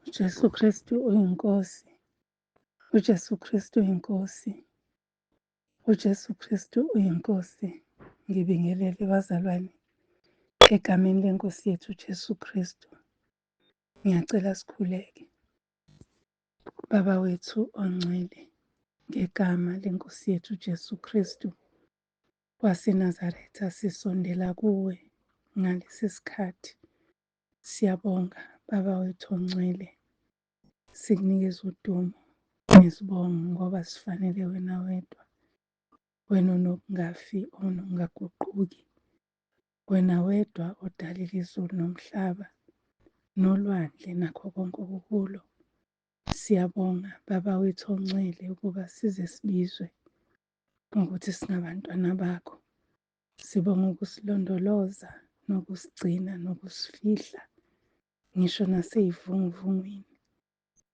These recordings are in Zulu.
uJesu Kristu uyinkosi. uJesu Kristu uyinkosi. uJesu Kristu uyinkosi. Ngibingelele bazalwane egameni lenkosi yethu uJesu Kristu. Ngiyacela sikhuleke. Baba wethu ongcwele, ngegama lenkosi yethu uJesu Kristu waseNazaretha, sisondela kuwe ngalesi sikhathi. Siyabonga Baba wethu ongcwele, sikunikeza udumo nesibongo ngoba sifanele wena wedwa. Wena onokungafi, onongaguquki. Wena wedwa odalile izulu nomhlaba nolwandle nakho konke okukulo. Siyabonga Baba wethu ongcwele ukuba size sibizwe ukuthi singabantwana bakho. Sibonga ukusilondoloza nokusigcina nokusifihla ngisho nasey'vunguvungwini.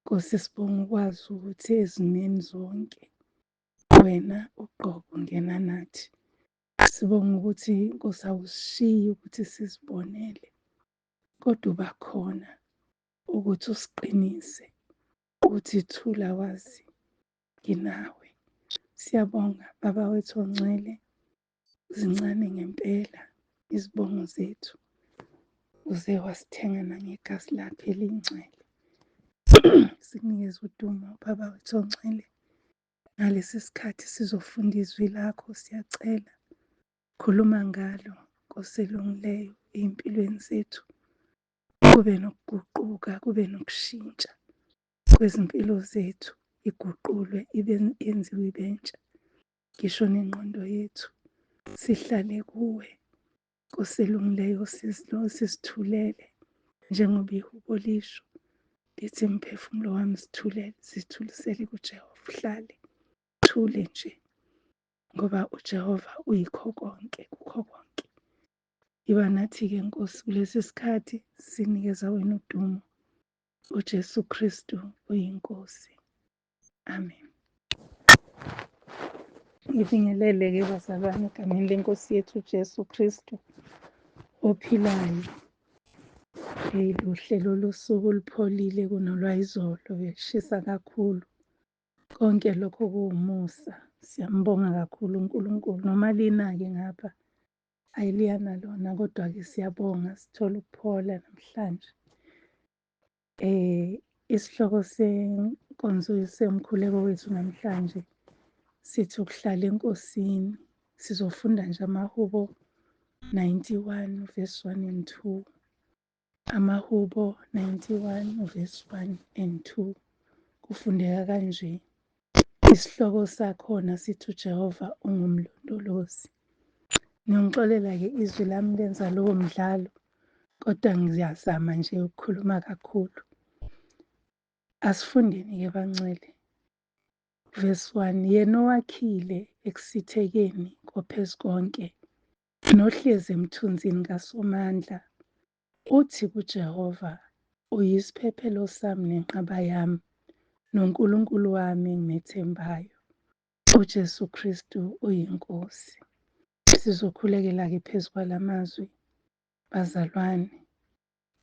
Nkosi, sibonga ukwazi ukuthi ezimeni zonke wena uqobo ungena nathi. Sibonga ukuthi Nkosi awusishiyi ukuthi sizibonele, kodwa uba khona ukuthi usiqinise, uthi thula wazi nginawe. Siyabonga Baba wethu ongcwele, zincane ngempela izibongo zethu. Uze wasithenga nangegazi lakho elingcwele. Sikunikeza udumo Baba wethu ongcwele. Ngalesi sikhathi sizofunda izwi lakho, siyacela khuluma ngalo Nkosi elungileyo ey'mpilweni zethu. Kube nokuguquka, kube nokushintsha kwezimpilo zethu, iguqulwe yenziwe ibentsha. Ngisho nengqondo yethu sihlale kuwe Nkosi elungileyo, sisithulele njengoba ihubo lisho lithi umphefumulo wami sithulele, sithulisele kuJehova. Uhlale thule nje ngoba uJehova uyikho konke, kukho konke. Iba nathi-ke Nkosi kulesi sikhathi, sinikeza wena udumo. uJesu Kristu uyinkosi. Amen. Ngibingelele-ke bazalwane egameni lenkosi yethu uJesu Kristu ophilayo. Luhle lolu suku olupholile kunolwayizolo, beshisa kakhulu. Konke lokho kuwumusa. Siyambonga kakhulu uNkulunkulu. Noma lina-ke ngapha ayiliyana lona, kodwa-ke siyabonga sithola ukuphola namhlanje. Isihloko senkonzo semkhuleko wethu namhlanje sithi ukuhlala enkosini. Sizofunda nje amahubo 91 verse 1 and 2. Amahubo 91 verse 1 and 2. Kufundeka kanje. Isihloko sakhona sithi uJehova ungumlondolozi. Ngiyongixolela-ke izwi lami lenza lowo mdlalo, kodwa ngiyazama nje ukukhuluma kakhulu. Asifundeni-ke bangcwele. Verse 1, yena owakhile ekusithekeni kophezukonke, nohlezi emthunzini kaSomandla, uthi kuJehova, uyisiphephelo sami nenqaba yami, noNkulunkulu wami engimethembayo. uJesu Kristu uyinkosi. Sizokhulekela-ke phezu kwalamazwi bazalwane,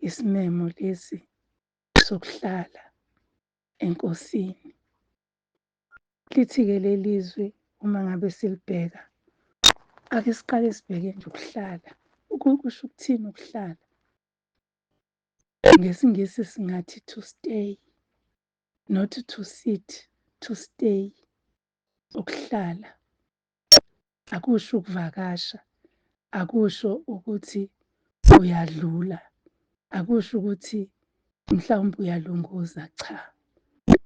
isimemo lesi sokuhlala enkosini. Lithi-ke leli zwi uma ngabe silibheka, ake siqale sibheke nje ukuhlala. Kusho ukuthini ukuhlala? NgesiNgisi singathi to stay, not to sit, to stay. Ukuhlala akusho ukuvakasha, akusho ukuthi uyadlula, akusho ukuthi mhlawumbe uyalunguza, cha.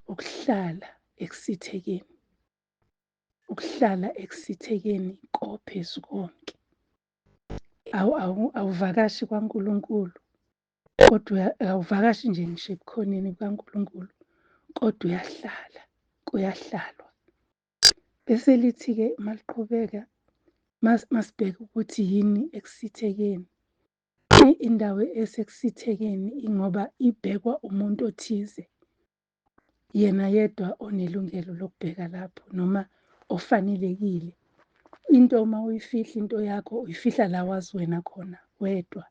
Ukuhlala ekusithekeni. Ukuhlala ekusithekeni kophezu konke. Awuvakashi kwaNkulunkulu, kodwa awuvakashi nje ngisho ebukhoneni bukaNkulunkulu, kodwa uyahlala, kuyahlalwa. Bese lithi-ke maliqhubeka, masibheka ukuthi yini ekusithekeni. Indawo esekusithekeni ingoba ibhekwa umuntu othize, yena yedwa onelungelo lokubheka lapho, noma ofanelekile. Into uma uyifihla into yakho, uyifihla la wazi wena khona wedwa.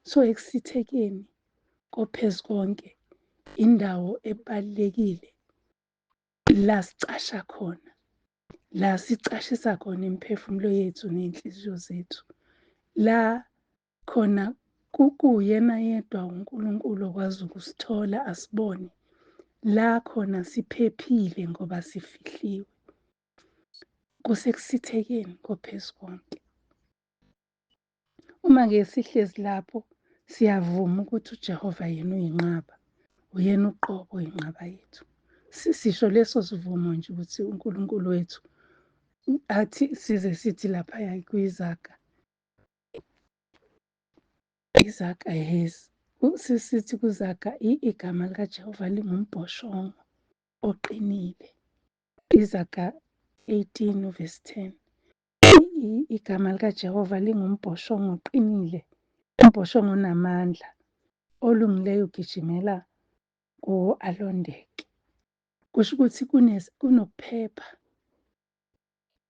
So ekusithekeni kophezu konke indawo ebalulekile la sicasha khona, la sicashisa khona imiphefumulo yethu ney'nhliziyo zethu. La khona kuyena yedwa uNkulunkulu okwazi ukusithola asibone. La khona siphephile ngoba sifihliwe. Kusekusithekeni koPhezukonke. Uma-ke sihlezi lapho siyavuma ukuthi uJehova yena uyinqaba, uyena uqobo oyinqaba yethu. Sisho leso sivumo nje ukuthi uNkulunkulu wethu athi size sithi laphaya kwizaga, izaga sisithi kuzaga igama likaJehova lingumbhoshongo oqinile. Izaga 18 verse 10. Igama likaJehova lingumbhoshongo oqinile, umbhoshongo onamandla, olungileyo ugijimela kuwo alondeke. Kusho ukuthi kunokuphepha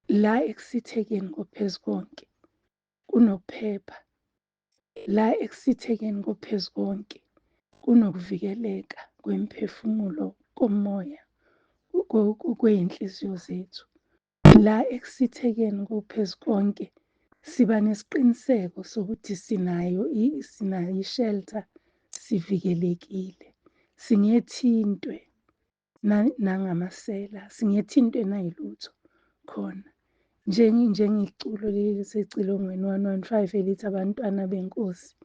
la ekusithekeni koPhezukonke, kunokuphepha la ekusithekeni koPhezukonke, kunokuvikeleka kwemiphefumulo komoya kwey'nhliziyo zethu. La ekusithekeni koPhezukonke siba nesiqiniseko sokuthi sinayo i-shelter, sivikelekile, singethintwe nangamasela, singethintwe nayilutho khona. Njengeculo leli lisecilongweni 115 elithi abantwana benkosi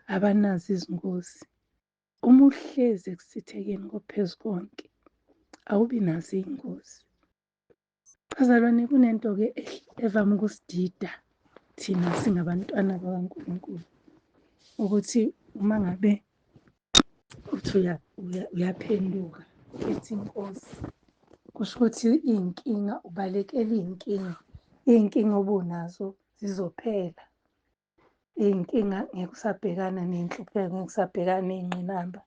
abanazo izingozi. Uma uhlezi ekusithekeni koPhezukonke awubi nazo iy'ngozi. Bazalwane, kunento-ke evame ukusidida thina singabantwana bakaNkulunkulu, ukuthi uma ngabe uthi uyaphenduka ukhetha inkosi, kusho ukuthi iy'nkinga ubalekela iy'nkinga obunazo zizophela. Iy'nkinga ngeke usabhekana ney'nhlupheko, ngeke usabhekana ney'ngqinamba,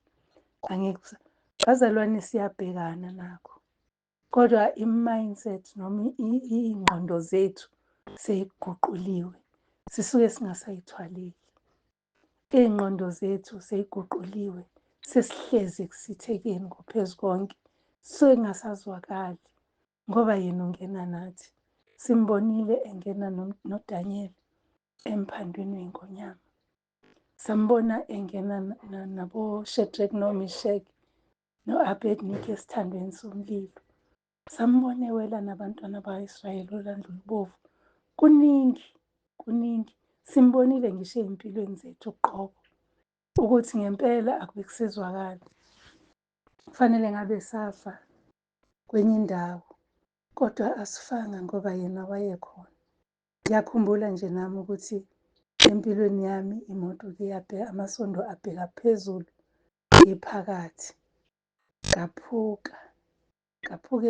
bazalwane siyabhekana nakho. Kodwa i-mindset noma iy'ngqondo zethu sey'guquliwe, sisuke singasayithwaleli. Iy'ngqondo zethu sey'guquliwe, sesihlezi ekusithekeni koPhezukonke, sisuke kungasazwakali ngoba yena ungena nathi. Simbonile engena noDanyeli emphandweni wey'nkonyama. Sambona engena nabo-Shadrach, no-Meshach, no-Abednego esithandweni somlilo. Sambona ewela nabantwana bakwa-Israyeli oLwandle Olubovu. Kuningi. Simbonile ngisho ey'mpilweni zethu uqobo ukuthi ngempela akube kusezwakala. Kufanele ngabe safa kwenye indawo, kodwa asifanga ngoba yena wayekhona. Ngiyakhumbula nje nami ukuthi empilweni yami imoto-ke amasondo abheka phezulu, iphakathi, ngaphuka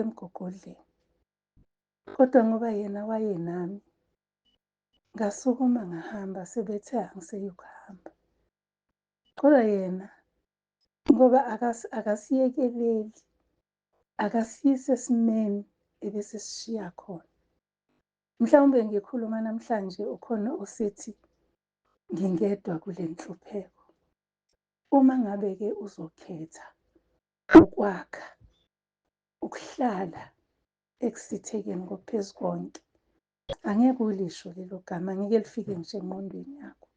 emgogodleni. Kodwa ngoba yena wayenami, ngasukuma ngahamba, sebethe angiseyi ukuhamba. Kodwa yena ngoba akasiyekeleli, akasiyise esimeni ebesesishiya khona. Mhlawumbe ngikhuluma namhlanje ukhona osithi ngingedwa kule nhlupheko. Uma ngabe-ke uzokhetha ukwakha, ukuhlala ekusithekeni koPhezukonke, angeke ulisho lelo gama, angeke lifike ngisho engqondweni yakho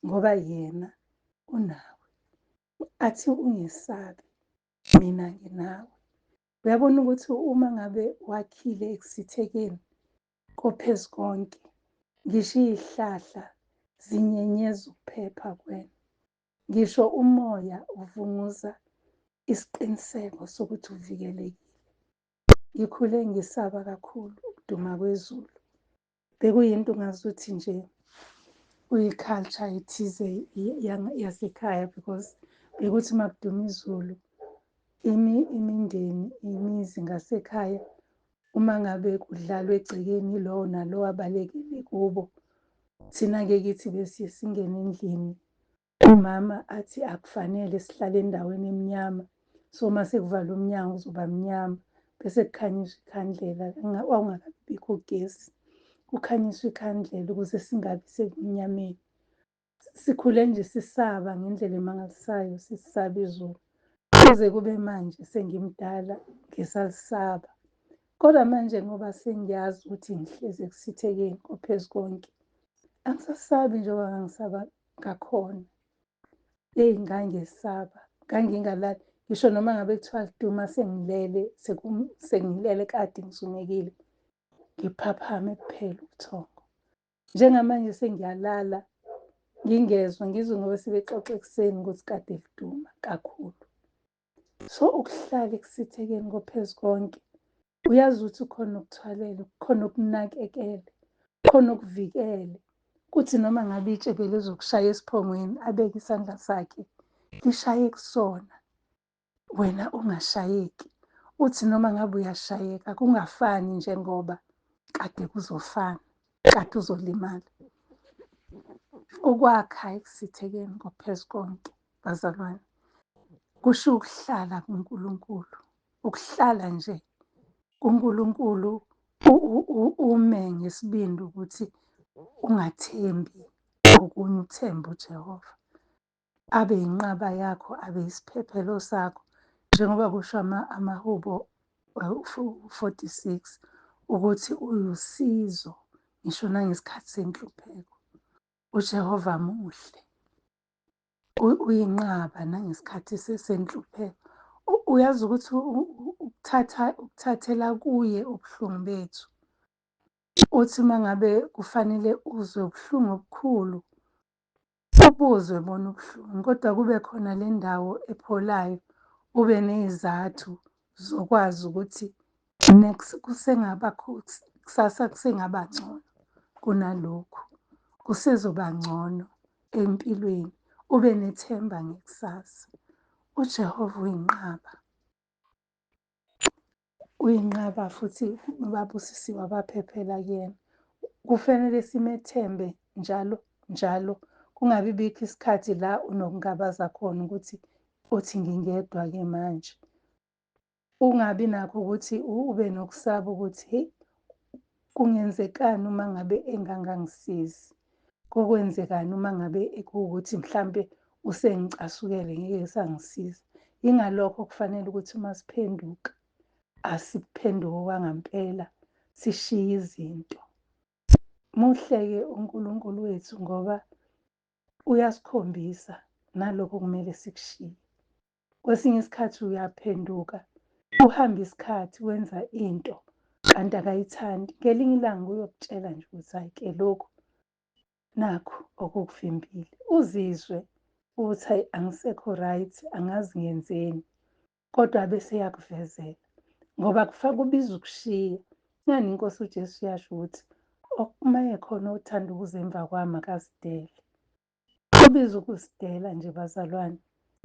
ngoba yena unawe. Athi ungesabi, mina nginawe. Uyabona ukuthi uma ngabe wakhile ekusithekeni koPhezukonke, ngisho iy'hlahla zinyenyeza ukuphepha kuwena. Ngisho umoya uvunguza isiqiniseko sokuthi uvikelekile. Ngikhule ngisaba kakhulu ukuduma kwezulu. Bekuyinto ongazuthi nje kuyi-culture ethize yasekhaya, because bekuthi uma kuduma izulu, imindeni, imizi ngasekhaya, uma ngabe kudlalwa egcekeni lowo nalowo abalekele kubo, thina-ke kithi besiye singene endlini. Umama athi akufanele sihlale endaweni emnyama, so uma sekuvalwe umnyango uzoba mnyama, bese kukhanyiswa ikhandlela. Wawungakabibikho ugesi, kukhanyiswa ikhandlela ukuze singabi sebumnyameni. Sikhule nje sisaba ngendlela emangalisayo, sisaba izulu. kuze kube manje sengimdala ngisalisaba. Kodwa manje ngoba sengiyazi ukuthi ngihlezi ekusithekeni kophezu konke, angisasabi njengoba ngangisaba ngakhona. Eyi, ngangesaba, ngangingalali. Ngisho noma ngabe kuthiwa Duma sengilele, sengilele kade ngisungekile, ngiphaphame kuphela ubuthongo. Njengamanje sengiyalala, ngingezwa, ngizwe ngoba sebexoxa ekuseni ukuthi kade liduma kakhulu. So, ukuhlala ekusithekeni kophezu konke, uyazi ukuthi khona ukuthwalele, khona ukunakekele, khona ukuvikele. Kuthi noma ngabe itshebe lizokushaya esiphongweni, abeke isandla sakhe lishaye kusona, wena ungashayeki. Uthi noma ngabe uyashayeka kungafani njengoba kade kuzofana, kade uzolimala. Ukwakha ekusithekeni kophezu konke, bazalwane, kusho ukuhlala kuNkulunkulu. Ukuhlala nje kuNkulunkulu, ume ngesibindi ukuthi ungathembi okunye, uthembe uJehova. Abe yinqaba yakho, abe yisiphephelo sakho. Njengoba kusho amaHubo 46 ukuthi uyusizo ngisho nangesikhathi senhlupheko. uJehova muhle, uyinqaba nangesikhathi senhlupheko. Uyazi ukuthi ukuthathela kuye ubuhlungu bethu. Uthi uma ngabe kufanele uzwe ubuhlungu obukhulu, ubuzwe bona ubuhlungu, kodwa kube khona le ndawo epholayo, ube ney'zathu zokwazi ukuthi kusasa kusengaba ngcono kunalokhu, kusezoba ngcono empilweni, ube nethemba ngekusasa. uJehova uyinqaba futhi babusisiwe abaphephela kuyena. Kufanele simethembe njalo njalo, kungabi bikho isikhathi la unokungabaza khona ukuthi uthi ngingedwa-ke manje. Ungabi nakho ukuthi ube nokusaba ukuthi hheyi, kungenzekani uma ngabe engangangisizi, kokwenzekani uma ngabe kuwukuthi mhlampe usengicasukele ngeke esangisiza. Ingalokho kufanele ukuthi uma siphenduka, asiphenduke okwangempela, sishiye izinto. Muhle-ke uNkulunkulu wethu ngoba uyasikhombisa nalokho okumele sikushiye. Kwesinye isikhathi uyaphenduka, uhambe isikhathi wenza into kanti akayithandi. Ngelinye ilanga uyokutshela nje ukuthi hhayi-ke lokhu nakhu okukuvimbile. Uzizwe ukuthi hayi, angisekho right, angazi ngenzeni, kodwa bese eyakuvezela ngoba kubiza ukushiya. Ngani iNkosi uJesu yasho ukuthi uma ekhona othanda ukuza emva kwami akasidele. Kubiza ukusidela nje bazalwane,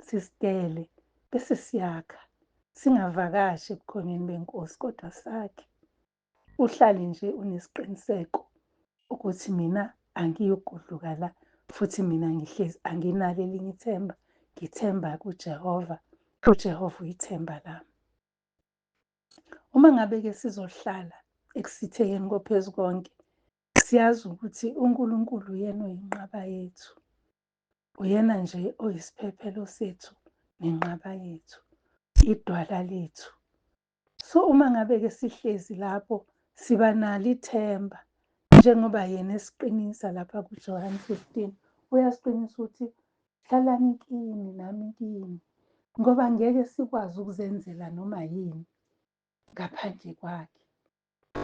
sisidele bese siyakha, singavakashi ebukhoneni beNkosi kodwa sakhe. Uhlale nje unesiqiniseko ukuthi mina angiyogudluka la, futhi mina ngihlezi anginalo elinye ithemba, ngithemba kuJehova, uJehova uyithemba lami. Uma ngabe-ke sizohlala ekusithekeni kophezu konke, siyazi ukuthi uNkulunkulu uyena oyinqaba yethu, uyena nje oyisiphephelo sethu nenqaba yethu, idwala lethu. So, uma ngabe-ke sihlezi lapho siba nalo ithemba, njengoba yena esiqinisa lapha kuJohane 15, uyasiqinisa ukuthi hlalani kimi nami kini, ngoba ngeke sikwazi ukuzenzela noma yini ngaphandle kwakhe.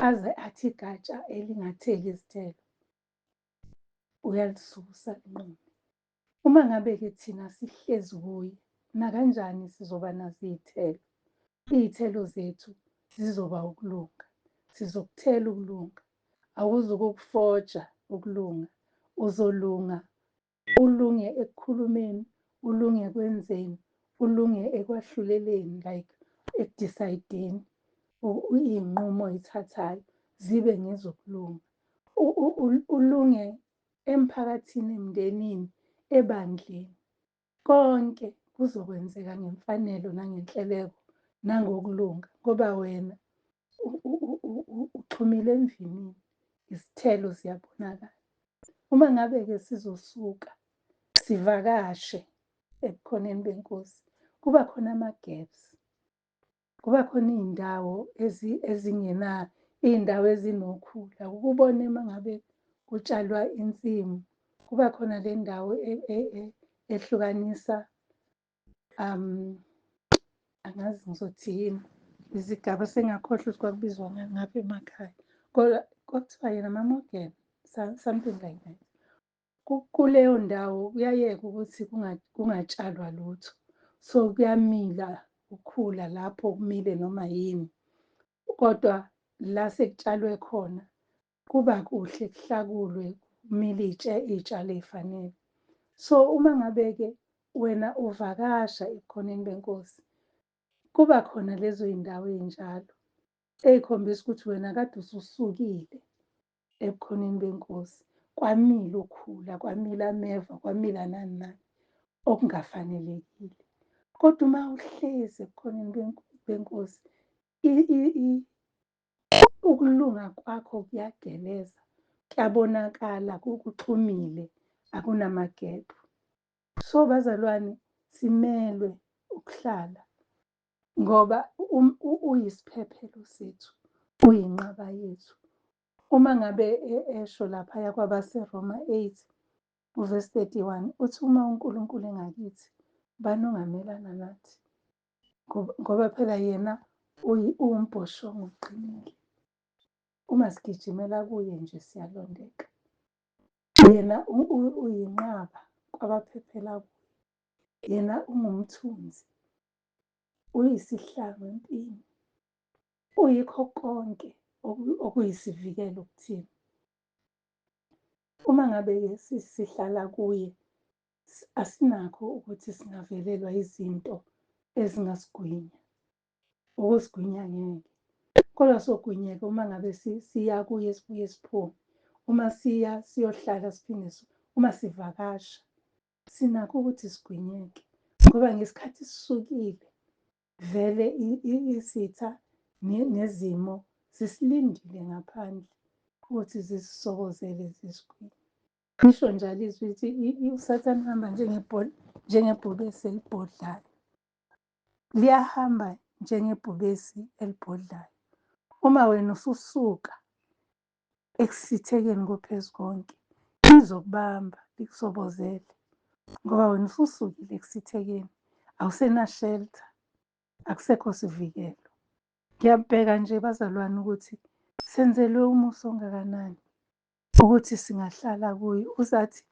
Aze athi igatsha elingatheli izithelo, uyalisusa linqume. Uma ngabe-ke thina sihlezi kuye, nakanjani sizoba nazo iy'thelo. Iy'thelo zethu zizoba ukulunga, sizokuthela ukulunga. Awuzukukufoja ukulunga, uzolunga, ulunge ekukhulumeni, ulunge ekwenzeni, ulunge ekwahluleleni, like ekudisayideni. Iy'nqumo oy'thathayo zibe ngezokulunga. Ulunge emphakathini, emndenini, ebandleni. Konke kuzokwenzeka ngemfanelo nangenhleleko nangokulunga ngoba wena uxhumile emvinini, izithelo ziyabonakala. Uma ngabe-ke sizosuka sivakashe ebukhoneni beNkosi, kuba khona ama-gaps, kuba khona iy'ndawo iy'ndawo ezinokhula. Ukubone uma ngabe kutshalwa insimu, kuba khona le ndawo ehlukanisa angazi ngizothi yini, izigaba sengakhohlwa ukuthi kwakubizwa ngapha emakhaya. Kodwa kwakuthiwa yena ama-morgan, something like that. Kuleyo ndawo kuyayeka ukuthi kungatshalwa lutho. So kuyamila ukhula lapho kumile noma yini. Kodwa la sekutshalwe khona kuba kuhle kuhlakulwe kumile iy'tshalo ey'fanele. So uma ngabe-ke wena uvakasha ebukhoneni benkosi, kuba khona lezo y'ndawo ey'njalo ey'khombisa ukuthi wena kade ususukile ebukhoneni benkosi. Kwamila ukhula, kwamila ameva, kwamila nani nani okungafanelekile. Kodwa uma uhlezi ebukhoneni benkosi, ukulunga kwakho kuyageleza, kuyabonakala, kuxhumile, akunamagebhu. So bazalwane, simelwe ukuhlala ngoba uyisiphephelo sethu, uyinqaba yethu. Uma ngabe esho laphaya kwabaseRoma 8 uvesi 31 uthi uma uNkulunkulu engakithi, ubani ongamelana nathi? Ngoba phela yena uwumbhoshongo oqinile. Uma sigijimela kuye nje siyalondeka. Yena uyinqaba kwabaphephela kuye. Yena ungumthunzi, uyisihlangu empini, uyikho konke okuyisivikelo kuthina. Uma ngabe-ke sihlala kuye, asinakho ukuthi singavelelwa izinto ezingasigwinya. Ukusigwinya ngeke, kodwa sogwinyeka uma ngabe siya kuye sibuye siphume. Uma siya siyohlala siphinde uma sivakasha, sinakho ukuthi sigwinyeke ngoba ngesikhathi sisukile vele isitha nezimo zisilindile ngaphandle ukuthi zisisokozele zisigwinye. Ngisho njalo izwi lithi uSathane uhamba njengebhubesi elibhodlayo. Liyahamba njengebhubesi elibhodlayo. Uma wena ususuka ekusithekeni kophezu konke, lizokubamba likusobozele ngoba wena ususukile ekusithekeni, awusena-shelter, akusekho sivikelo. Ngiyabheka nje bazalwane ukuthi senzelwe umusa ongakanani ukuthi singahlala kuye. Uzathi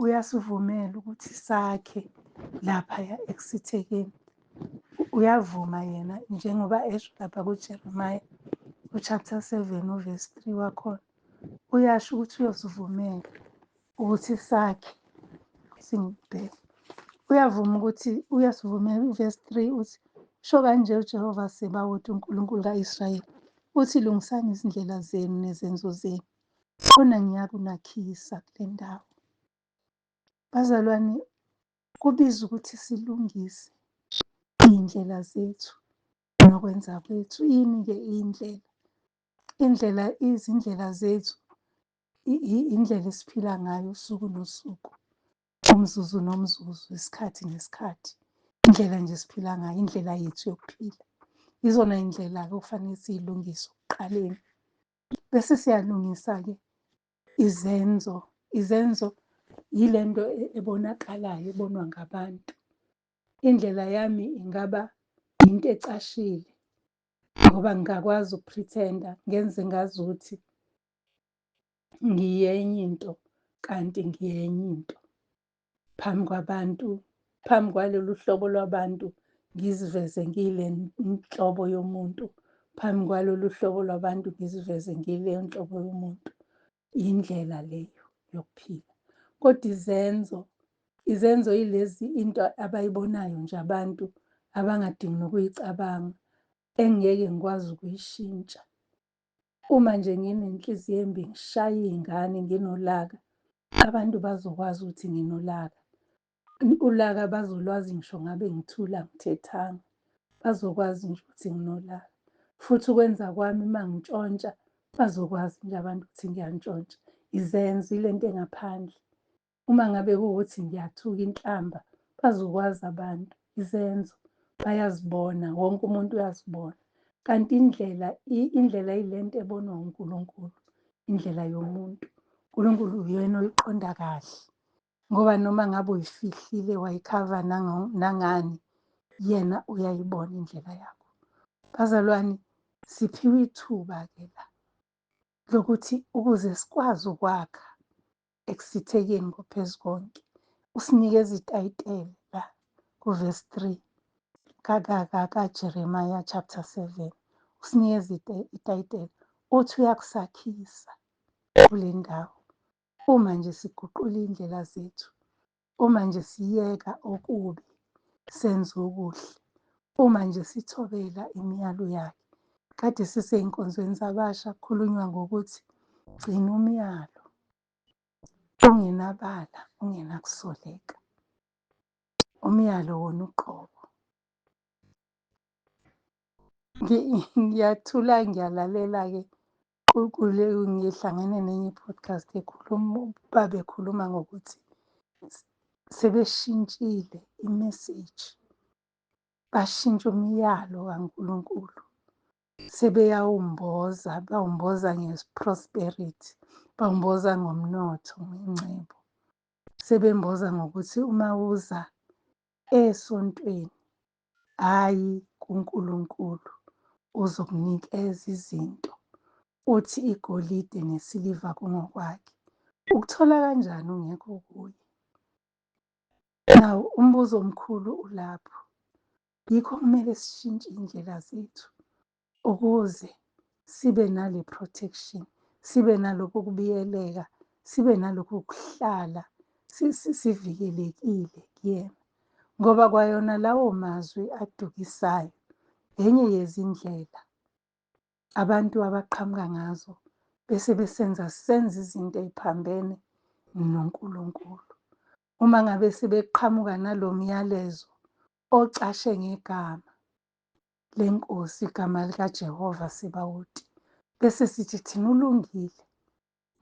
uyasivumela ukuthi sakhe laphaya ekusithekeni. Uyavuma yena njengoba esho lapha kuJeremiya chapter 7 uvesi 3 wakhona. Uyasho ukuthi uyosivumela ukuthi sakhe singibheke. Uyavuma ukuthi uyasivumela uvesi 3 uthi sho kanje uJehova Sebawuthi uNkulunkulu ka-Israyeli uthi lungisani izindlela zenu nezenzo zenu khona ngiyakunakhisa kule ndawo. Bazalwane, kubiza ukuthi silungise iy'ndlela zethu nokwenza kwethu. Yini-ke indlela? Izindlela zethu indlela esiphila ngayo usuku nosuku, umzuzu nomzuzu, isikhathi nesikhathi. Indlela nje esiphila ngayo, indlela yethu yokuphila. Izona y'ndlela-ke okufanele siy'lungise ekuqaleni. Bese siyalungisa-ke izenzo. Izenzo yile nto ebonakalayo, ebonwa ngabantu. Indlela yami ingaba into ecashile ngoba ngingakwazi ukuphrithenda, ngenze ngazuthi ngiyenye into kanti ngiyenye into. Phambi kwabantu, phambi kwalolu hlobo lwabantu ngiziveze ngile nhlobo yomuntu. Phambi kwalolu hlobo lwabantu ngiziveze ngileyo nhlobo yomuntu. Indlela leyo yokuphila. Kodwa izenzo yilezi into abayibonayo nje abantu abangadingi nokuyicabanga engeke ngikwazi ukuyishintsha. Uma nje nginenhliziyo embi ngishaya iy'ngane nginolaka, abantu bazokwazi ukuthi nginolaka. Ulaka bazolwazi ngisho ngabe ngithule angithethanga. Bazokwazi nje ukuthi nginolaka. Futhi ukwenza kwami uma ngintshontsha, bazokwazi nje abantu ukuthi ngiyantshontsha. Izenzo, ile nto engaphandle. Uma ngabe kuwukuthi ngiyathuka inhlamba, bazokwazi abantu izenzo bayazibona, wonke umuntu uyazibona. Kanti indlela yilento ebonwa uNkulunkulu, indlela yomuntu. uNkulunkulu uyena oyiqonda kahle, ngoba noma ngabe uyifihlile wayikhava nangani, yena uyayibona indlela yakho. Bazalwane, siphiwe ithuba-ke la lokuthi ukuze sikwazi ukwakha ekusithekeni kophezu konke, usinikeza itayitela la kuvesi 3 kaJeremiya chapter 7, usinikeza itayitela uthi uyakusakhisa kule ndawo. Uma nje siguqula iy'ndlela zethu, uma nje siyeka okubi senze okuhle, uma nje sithobela imiyalo yakhe. Kade sisey'nkonzweni zabasha kukhulunywa ngokuthi gcina umyalo, ungenabala, ungenakusoleka. Umyalo wona uqobo. Ngiyathula ngiyalalela-ke ngihlangene nenye i-podcast babekhuluma ngokuthi sebeshintshile imeseji, bashintsha umyalo kaNkulunkulu. Sebeyawumboza, bawumboza nge-prosperity, bawumboza ngomnotho, ngengcebo. Sebemboza ngokuthi uma uza esontweni, hhayi kuNkulunkulu, uzokunikeza izinto. Uthi igolide nesiliva kungokwakhe. Ukuthola kanjani ungekho kuye? Nawu umbuzo omkhulu ulapho. Yikho kumele sishintshe iy'ndlela zethu ukuze sibe nale protection, sibe nalokhu kubiyeleka, sibe nalokhu kuhlala sivikelekile kuyena. Ngoba kwayona lawo mazwi adukisayo, enye yezindlela abantu abaqhamuka ngazo bese senze izinto ey'phambene noNkulunkulu. Uma ngabe sebeqhamuka nalo myalezo ocashe ngegama lenkosi, igama likaJehova Sebawoti, bese sithi thina ulungile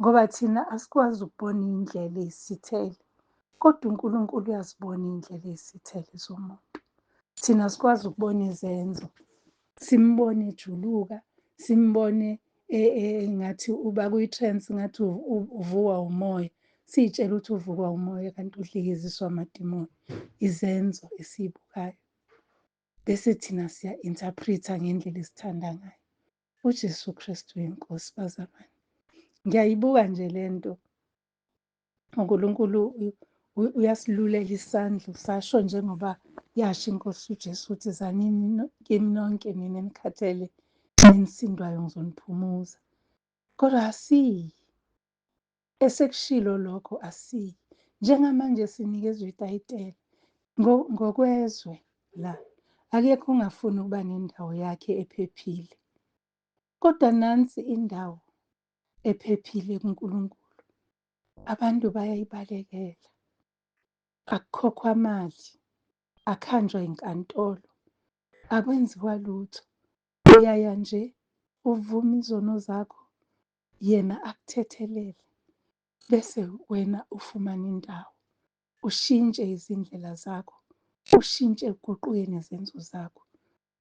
ngoba thina asikwazi ukubona iy'ndlela ey'sithele, kodwa uNkulunkulu uyazibona iy'ndlela ey'sithele zomuntu. Thina asikwazi ukubona izenzo, simbone ejuluka, simbone ngathi uba kwi-trance, ngathi uvukwa umoya, siy'tshela ukuthi uvukwa umoya kanti udlikeziswa amadimoni. Izenzo esiyibukayo bese thina siya-interpret-a ngendlela esithanda ngayo. UJesu Kristu inkosi, bazalwane. Ngiyayibuka nje le nto. uNkulunkulu uyasilulela isandla, usasho njengoba yasho inkosi uJesu ukuthi zanini kimi nonke nina enikhathele nenisindwayo ngizoniphumuza. Kodwa asiyi. Esekushilo lokho asiyi. Njengamanje sinikezwe itayitela ngokwezwe la. Akekho ongafuni ukuba nendawo yakhe ephephile. Kodwa nansi indawo ephephile kuNkulunkulu. Abantu bayayibalekela. Akukhokhwa mali, akhanjwa inkantolo, akwenziwa lutho. Uyaya nje uvume izono zakho, yena akuthethelele. Bese wena ufumana indawo, ushintshe izindlela zakho, ushintshe uguquke nezenzo zakho.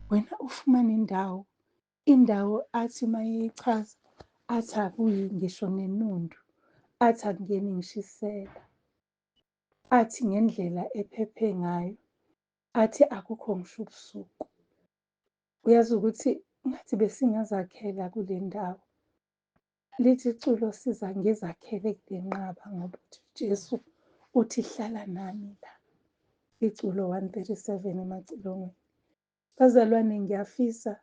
Wena ufumane indawo athi uma eyichaza, athi akuyi ngisho nenundu, athi akungeni ngisho isela, athi ngendlela ephephe ngayo, athi akukho ngisho ubusuku. Uyazi ukuthi ngathi besingazakhela kule ndawo, lithi iculo siza ngizakhele kule nqaba ngoba uthi uJesu uthi hlala nami la. Iculo 137 emacilongweni. Bazalwane, ngiyafisa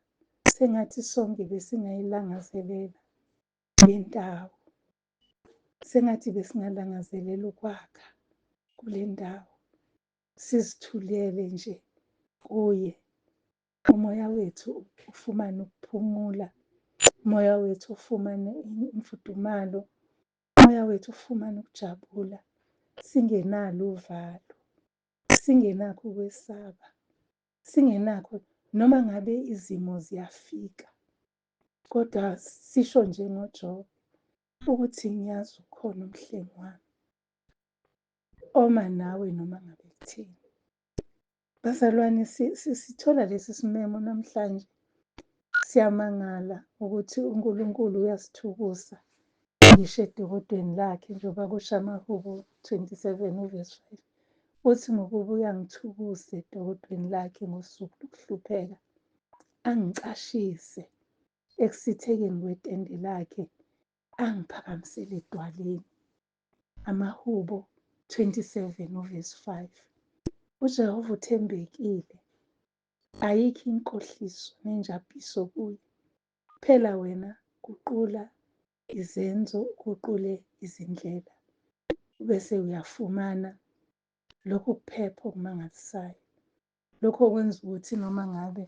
sengathi sonke besingayilangazelela le ndawo. Sengathi besingalangazelela ukwakha kule ndawo. Sizithulele nje kuye. Umoya wethu ufumane ukuphumula. Umoya wethu ufumane imfudumalo. Umoya wethu ufumane ukujabula. Singenalo uvalo. Singenakho ukwesaba. Singenakho noma ngabe izimo ziyafika. Kodwa sisho njengoJobe ukuthi ngiyazi ukhona umhlengi wami oma nawe noma ngabe kuthini. Bazalwane, sithola lesi simemo namhlanje, siyamangala ukuthi uNkulunkulu uyasithukusa ngisho edokodweni lakhe, njengoba kusho amaHubo 27 uvesi 5. Uthi ngokuba uyangithukusa edokodweni lakhe ngosuku lokuhlupheka, angicashise ekusithekeni kwetende lakhe, angiphakamisele edwaleni. AmaHubo 27 uvesi 5. UJehova uthembekile, ayikho inkohliso nenjabuliso kuye. Phela wena guqula izenzo, uguqule izindlela, bese uyafumana lokhu kuphepha okumangalisayo. Lokho kwenza ukuthi noma ngabe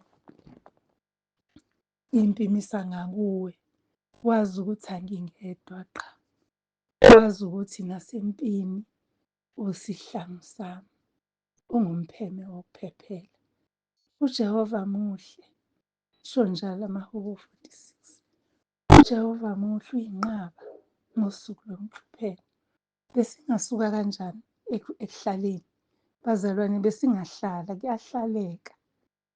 impi imisa ngakuwe, wazi ukuthi angingedwa qha. Wazi ukuthi nasempini usihlangu sami, ungumpheme wokuphephela. UJehova muhle, sho njalo amaHubo 46. UJehova muhle, uyinqaba ngosuku lokuhlupheka. Besingasuka kanjani ekuhlaleni? Bazalwane, besingahlala, kuyahlaleka.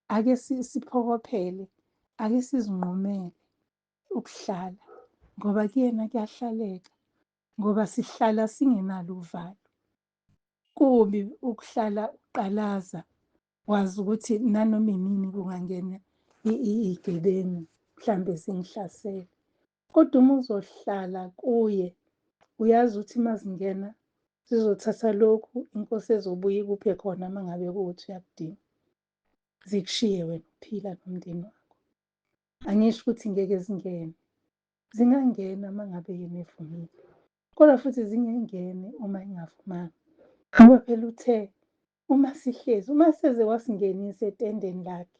Ake siphokophele, ake sizinqumele ukuhlala, ngoba kuyena kuyahlaleka, ngoba sihlala singenalo uvalo. Kubi ukuhlala uqalaza, wazi ukuthi nanoma imini kungangena iy'gebengu, mhlambe zingihlasele. Kodwa uma uzohlala kuye, uyazi ukuthi uma zingena zizothatha lokhu inkosi ezobuye ikuphe khona uma ngabe kuwukuthi uyakudinga, zikushiye wena uphila nomndeni wakho. Angisho ukuthi ngeke zingene, zingangena uma ngabe yena evumile, kodwa futhi zingengene uma ingavumanga. Ngoba phela uthe uma sihlezi, uma seze wasingenisa etendeni lakhe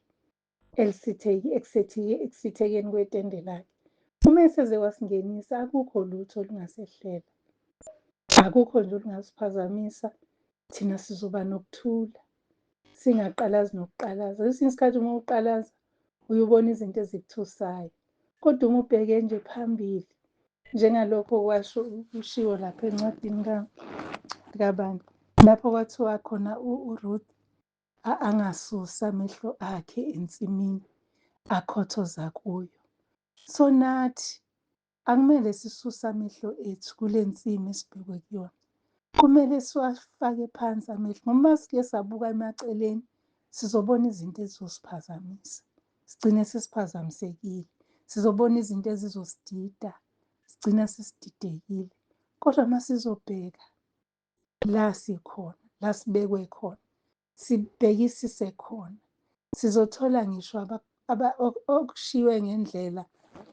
ekusithekeni kwetende lakhe, uma eseze wasingenisa, akukho lutho olungasehlela, akukho nje olungasiphazamisa. Thina sizoba nokuthula, singaqalazi nokuqalaza. Kwesinye isikhathi uma uqalaza uyubona izinto ezikuthusayo, kodwa uma ubheke nje phambili, njengalokho kushiwo lapha encwadini kabani, lapho kwathiwa khona uRuth angasusa amehlo akhe ensimini akhothoza kuyo. So nathi akumele sisuse amehlo ethu kule nsimi esibhekwe kuyona. Kumele siwafake phansi amehlo, ngoba sike sabuka emaceleni sizobona izinto ezizosiphazamisa, sigcine sesiphazamisekile. Sizobona izinto ezizosidida, sigcina sesididekile. Kodwa uma sizobheka la sikhona, la sibekwe khona, sibhekisise khona, sizothola ngisho okushiwe ngendlela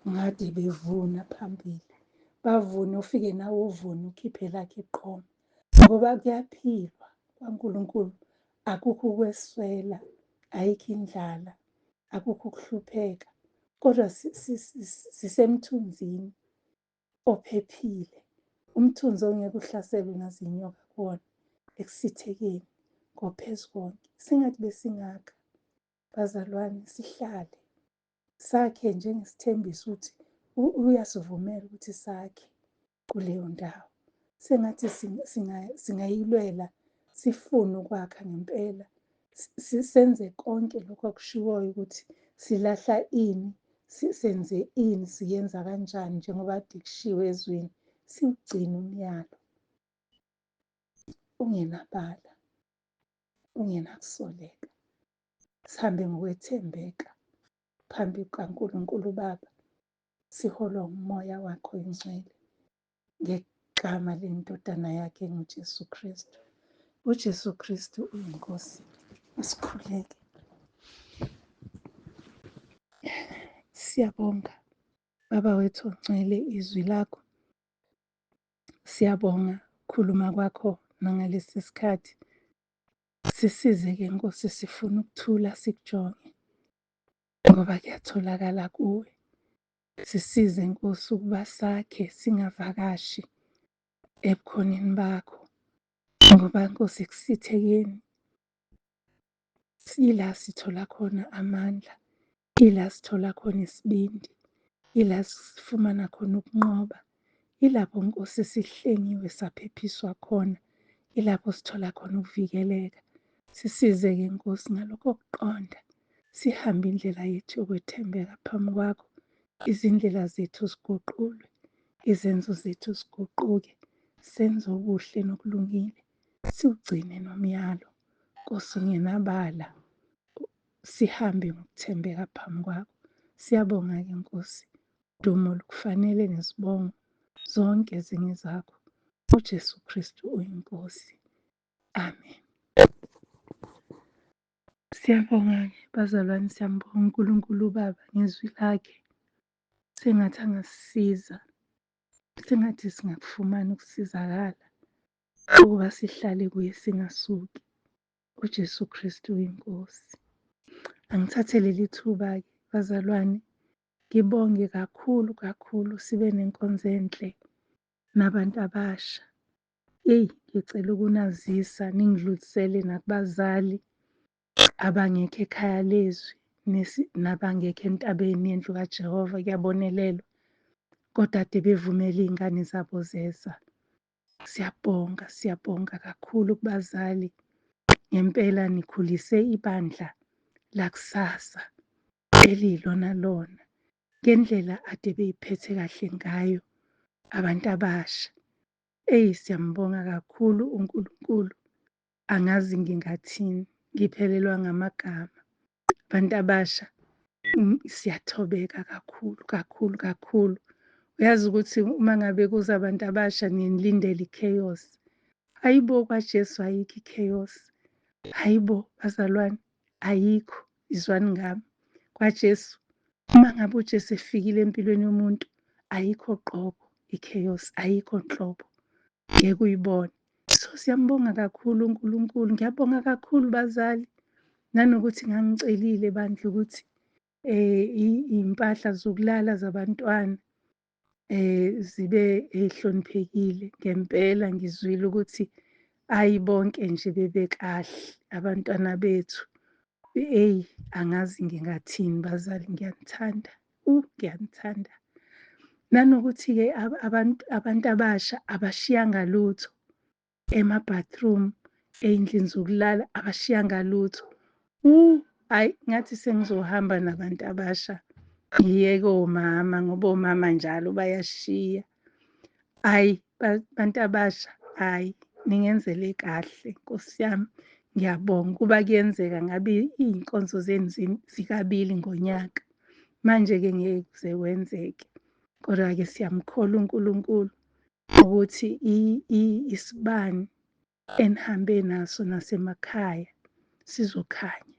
ngade bevuna phambili. Bavune, ufike nawe uvune, ukhiphe lakhe iqhoma, ngoba kuyaphilwa kwaNkulunkulu. Akukho ukweswela, ayikho indlala, akukho ukuhlupheka, kodwa sisemthunzini ophephile, umthunzi ongeke uhlaselwe nazinyoka kuwona, ekusithekeni ngophezu konke. Singathi besingakha, bazalwane, sihlale sakhe njengesithembiso ukuthi uyasivumela ukuthi sakhe kuleyo ndawo. Sengathi singayilwela, sifune ukwakha ngempela, senze konke lokho okushiwoyo ukuthi silahla ini, senze ini, siyenza kanjani, njengoba kade kushiwo ezweni. Siwugcine umyalo ungenabala, ungenakusoleka. Sihambe ngokwethembeka phambi kukaNkulunkulu Baba, siholwa umoya wakhe oyingcwele ngegama lendodana yakhe nguJesu Kristu. UJesu Kristu uyinkosi. Asikhuleke. Siyabonga Baba wethu ongcwele, izwi lakho. Siyabonga ukukhuluma kwakho nangalesi sikhathi. Sisize-ke Nkosi, sifuna ukuthula sikujonge, ngoba kuyatholakala kuwe. Sisize Nkosi ukuba sakhe singavakashi ebukhoneni bakho, ngoba Nkosi ekusithekeni ila sithola khona amandla, ila sithola khona isibindi, ila sifumana khona ukunqoba, ilapho Nkosi sihlengiwe saphephiswa khona, ilapho sithola khona ukuvikeleka. Sisize-ke Nkosi ngalokho kuqonda, sihambe indlela yethu yokwethembeka phambi kwakho. Izindlela zethu ziguqulwe, izenzo zethu ziguquke, senze okuhle nokulungile, siwugcine nomyalo. Nkosi ungenabala, sihambe ngokuthembeka phambi kwakho. Siyabonga-ke Nkosi, dumo lukufanele nesibongo zonke zingezakho. UJesu Kristu uyinkosi. Amen. Siyabonga-ke bazalwane, siyambonga uNkulunkulu uBaba ngezwi lakhe. Sengathi angasisiza, sengathi singakufumana ukusizakala ukuba sihlale kuye singasuki. UJesu Kristu uyinkosi. Angithathe leli thuba-ke bazalwane, ngibonge kakhulu kakhulu, sibe nenkonzo enhle nabantu abasha. Ngicela ukunazisa ningidlulisele nakubazali abangekho ekhaya lezwi nabangekho entabeni yendlu kaJehova kuyabonelelwa, kodwa ade bevumela iy'ngane zabo zeza. Siyabonga, siyabonga kakhulu kubazali. Ngempela nikhulise ibandla lakusasa eliyilona lona ngendlela ade beyiphethe kahle ngayo abantu abasha. Siyambonga kakhulu uNkulunkulu. Angazi ngingathini, ngiphelelwa ngamagama. Abantu abasha, siyathobeka kakhulu kakhulu kakhulu. Uyazi ukuthi uma ngabe kuza abantu abasha nilindele i-chaos. Hayibo, kwaJesu ayikho i-chaos. Hayibo bazalwane, ayikho. Izwani ngami, kwaJesu, uma ngabe uJesu efikile empilweni yomuntu, ayikho qobo i-chaos, ayikho nhlobo. Ngeke uyibone. So siyambonga kakhulu uNkulunkulu. Ngiyabonga kakhulu bazali, nanokuthi ngangicelile bandla ukuthi iy'mpahla zokulala zabantwana zibe ey'hloniphekile. Ngempela ngizwile ukuthi ayi bonke nje bebe kahle abantwana bethu. Angazi ngingathini bazali, ngiyanithanda, ngiyanithanda. Nanokuthi-ke abantu abasha abashiyanga lutho ema-bathroom, ey'ndlini zokulala abashiyanga lutho. Hhayi, ngathi sengizohamba nabantu abasha ngiyeke omama ngoba omama njalo bayashiya. Hhayi bantu abasha, hhayi ningenzele kahle Nkosi yami, ngiyabonga ukuba kuyenzeka ngabe iy'nkonzo zenu zikabili ngonyaka. Manje-ke ngeke kuze kwenzeke, kodwa-ke siyamkholwa uNkulunkulu ukuthi isibani enihambe naso nasemakhaya sizokhanya.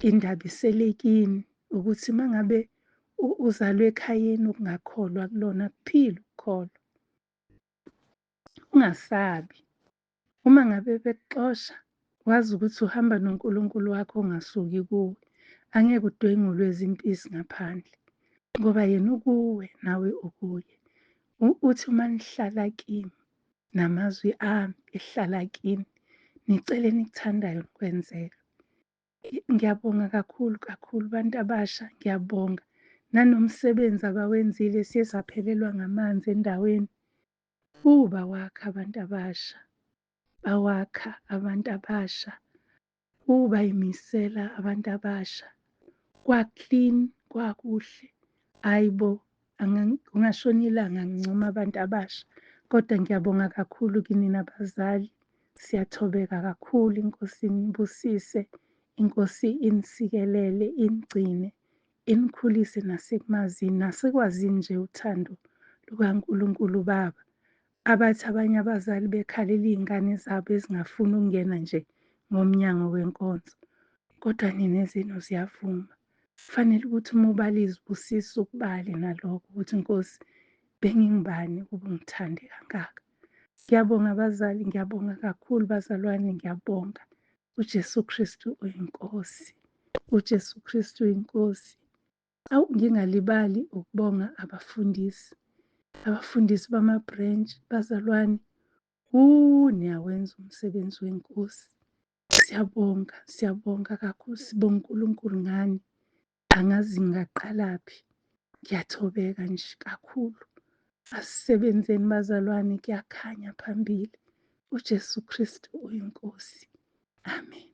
Indaba iselekini ukuthi uma ngabe uzalwe ekhayeni okungakholwa kulona, kuphile ukukholwa. Ungasabi. Uma ngabe bekuxosha, wazi ukuthi uhamba noNkulunkulu wakho ongasuki kuwe. Angeke udwengulwe ezimpisi ngaphandle ngoba yena ukuwe nawe ukuye. Uthi uma nihlala kimi namazwi ami ehlala kini, nicele enikuthandayo nikwenzelwe. Ngiyabonga kakhulu kakhulu bantu abasha, ngiyabonga. Nanomsebenzi abawenzile, siye saphelelwa ngamanzi endaweni. Bawakha abantu abasha, bawakha abantu abasha. Bayimisela abantu abasha. Kwa-clean, kwakuhle. Hhayi bo, kungashona ilanga ngincoma abantu abasha, kodwa ngiyabonga kakhulu kini nabazali. Siyathobeka kakhulu, iNkosi inibusise, iNkosi inisikelele, inigcine, inikhulise nasekumazini, nasekwazini nje uthando lukaNkulunkulu Baba. Abathi abanye abazali bekhalela iy'ngane zabo ezingafuni ukungena nje ngomnyango wenkonzo, kodwa nina ezenu ziyavuma. Kufanele ukuthi uma ubala izibusiso ukubale nalokho ukuthi Nkosi, bengingubani ukuba ungithande kangaka. Ngiyabonga abazali, ngiyabonga kakhulu bazalwane, ngiyabonga. UJesu Kristu uyinkosi. UJesu Kristu uyinkosi. Ngingalibali ukubonga abafundisi bama-branch, bazalwane. Niyawenza umsebenzi wenkosi. Siyabonga, siyabonga kakhulu, sibonga uNkulunkulu ngani. Angazi ngingaqalaphi, ngiyathobeka nje kakhulu. Asisebenzeni bazalwane, kuyakhanya phambili. UJesu Kristu uyinkosi. Amen.